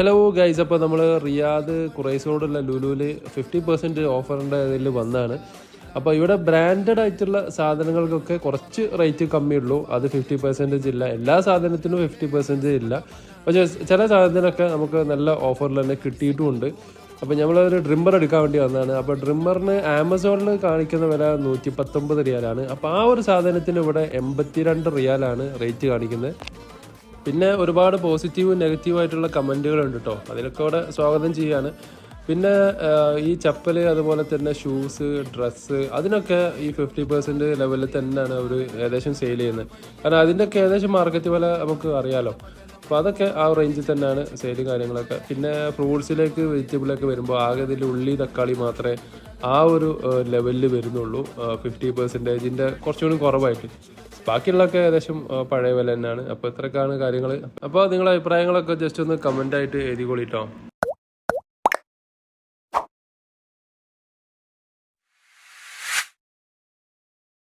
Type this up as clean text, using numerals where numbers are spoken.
Hello guys, അപ്പോൾ നമ്മൾ Riyadh ഖുറൈസോടുള്ള ലുലുവിൽ 50% ഓഫറിൻ്റെ ഇതിൽ വന്നതാണ്. അപ്പോൾ ഇവിടെ ബ്രാൻഡഡ് ആയിട്ടുള്ള സാധനങ്ങൾക്കൊക്കെ കുറച്ച് റേറ്റ് കമ്മിയുള്ളൂ. അത് 50% ഇല്ല, എല്ലാ സാധനത്തിനും 50% ഇല്ല. പക്ഷേ ചില സാധനത്തിനൊക്കെ നമുക്ക് നല്ല ഓഫറിൽ തന്നെ കിട്ടിയിട്ടുമുണ്ട്. അപ്പോൾ നമ്മളൊരു ഡ്രിമ്മർ എടുക്കാൻ വേണ്ടി വന്നതാണ്. അപ്പോൾ ഡ്രിമ്മറിന് ആമസോണിൽ കാണിക്കുന്ന വില 119 റിയാലാണ്. അപ്പോൾ ആ ഒരു സാധനത്തിന് ഇവിടെ 82 റിയാലാണ് റേറ്റ് കാണിക്കുന്നത്. പിന്നെ ഒരുപാട് പോസിറ്റീവും നെഗറ്റീവായിട്ടുള്ള കമൻറ്റുകളുണ്ട് കേട്ടോ, അതിലൊക്കെ ഇവിടെ സ്വാഗതം ചെയ്യാണ്. പിന്നെ ഈ ചപ്പൽ, അതുപോലെ തന്നെ ഷൂസ്, ഡ്രസ്സ്, അതിനൊക്കെ ഈ 50% ലെവലിൽ തന്നെയാണ് അവർ ഏകദേശം സെയിൽ ചെയ്യുന്നത്. കാരണം അതിൻ്റെയൊക്കെ ഏകദേശം മാർക്കറ്റ് വില നമുക്ക് അറിയാലോ. അപ്പോൾ അതൊക്കെ ആ റേഞ്ചിൽ തന്നെയാണ് സെയിൽ കാര്യങ്ങളൊക്കെ. പിന്നെ ഫ്രൂട്ട്സിലേക്ക്, വെജിറ്റബിളൊക്കെ വരുമ്പോൾ ആകെ ഇതിൽ ഉള്ളി, തക്കാളി മാത്രമേ ആ ഒരു ലെവലിൽ വരുന്നുള്ളൂ. 50%ൻ്റെ കുറച്ചുകൂടി കുറവായിട്ട്. ബാക്കിയുള്ളതൊക്കെ ഏകദേശം പഴയ വില തന്നെയാണ്. അപ്പോൾ ഇത്രയൊക്കെയാണ് കാര്യങ്ങൾ. അപ്പോൾ നിങ്ങളുടെ അഭിപ്രായങ്ങളൊക്കെ ജസ്റ്റ് ഒന്ന് കമൻ്റായിട്ട് എഴുതിക്കൊള്ളിട്ടോ.